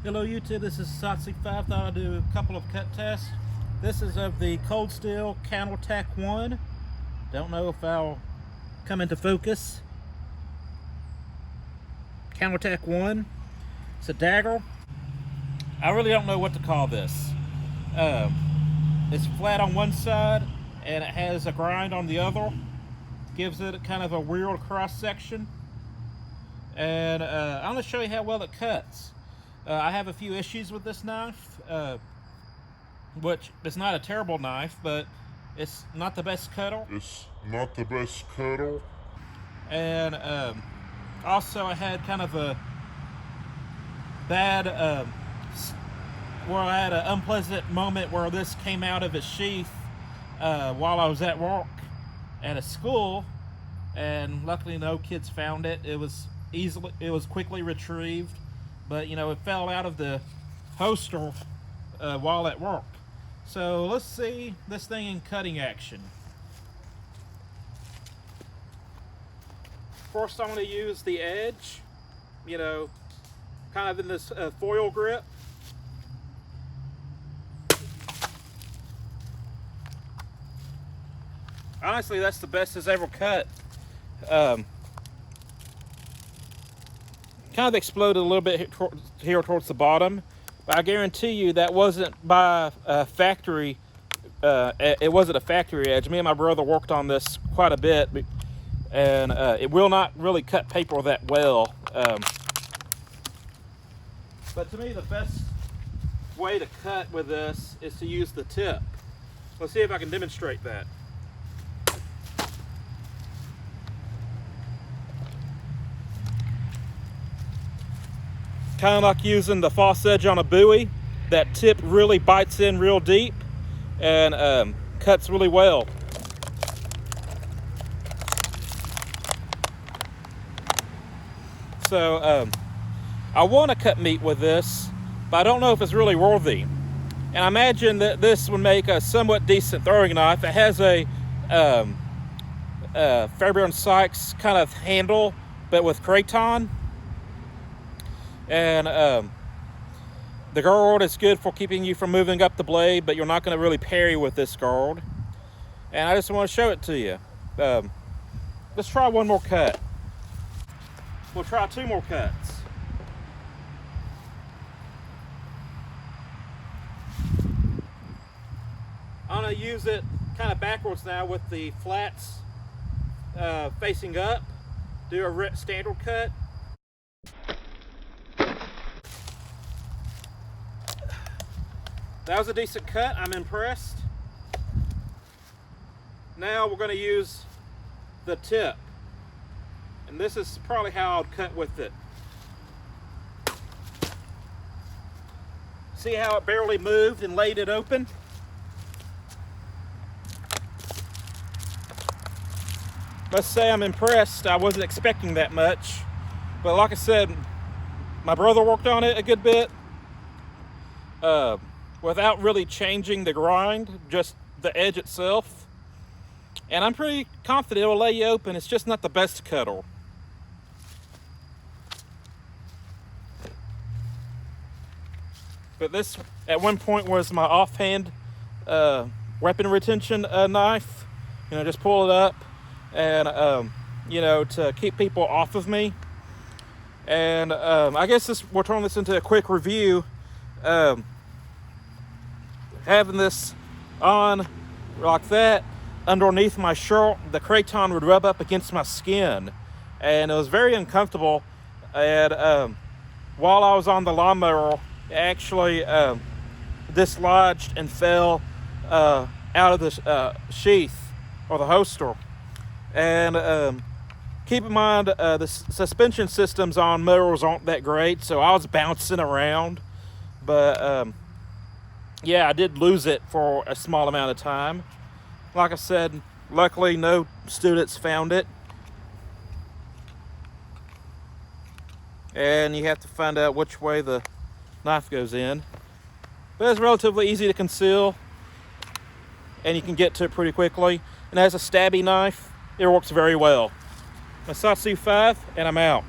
Hello YouTube, this is tac1. Thought I'd do a couple of cut tests. This is of the Cold Steel tac1. Don't know if I'll come into focus. Tac1. It's a dagger. I really don't know what to call this. It's flat on one side and it has a grind on the other. Gives it kind of a weird cross section. And I'm going to show you how well it cuts. I have a few issues with this knife, which is not a terrible knife, but it's not the best cutter. And also I had kind of a bad, where I had an unpleasant moment where this came out of its sheath while I was at work at a school, and luckily no kids found it. It was quickly retrieved. But you know, it fell out of the holster while at work. So let's see this thing in cutting action. First I'm going to use the edge, you know, kind of in this foil grip. Honestly, that's the best it's ever cut. Kind of exploded a little bit here towards the bottom, but I guarantee you that wasn't by a factory. It wasn't a factory edge. Me and my brother worked on this quite a bit, and it will not really cut paper that well. But to me, the best way to cut with this is to use the tip. Let's see if I can demonstrate that. Kind of like using the false edge on a buoy. That tip really bites in real deep and cuts really well. So I want to cut meat with this, but I don't know if it's really worthy. And I imagine that this would make a somewhat decent throwing knife. It has a Fairbairn Sykes kind of handle, but with craton. And the guard is good for keeping you from moving up the blade, but you're not going to really parry with this guard. And I just want to show it to you. Let's try one more cut. We'll try two more cuts. I'm going to use it kind of backwards now with the flats facing up. Do a standard cut. That was a decent cut. I'm impressed. Now we're going to use the tip. And this is probably how I'd cut with it. See how it barely moved and laid it open? Must say I'm impressed. I wasn't expecting that much. But like I said, my brother worked on it a good bit. Without really changing the grind, just the edge itself. And I'm pretty confident it'll lay you open. It's just not the best cutter. But this, at one point, was my offhand weapon retention knife. You know, just pull it up and, you know, to keep people off of me. And I guess we'll turn this into a quick review. Having this on like that underneath my shirt, the craton would rub up against my skin, and it was very uncomfortable. And while I was on the lawnmower, it actually dislodged and fell out of the sheath or the holster. And keep in mind, the suspension systems on mowers aren't that great, so I was bouncing around. But yeah, I did lose it for a small amount of time. Like I said, luckily no students found it. And you have to find out which way the knife goes in. But it's relatively easy to conceal, and you can get to it pretty quickly. And as a stabby knife, it works very well. I'm tac1, and I'm out.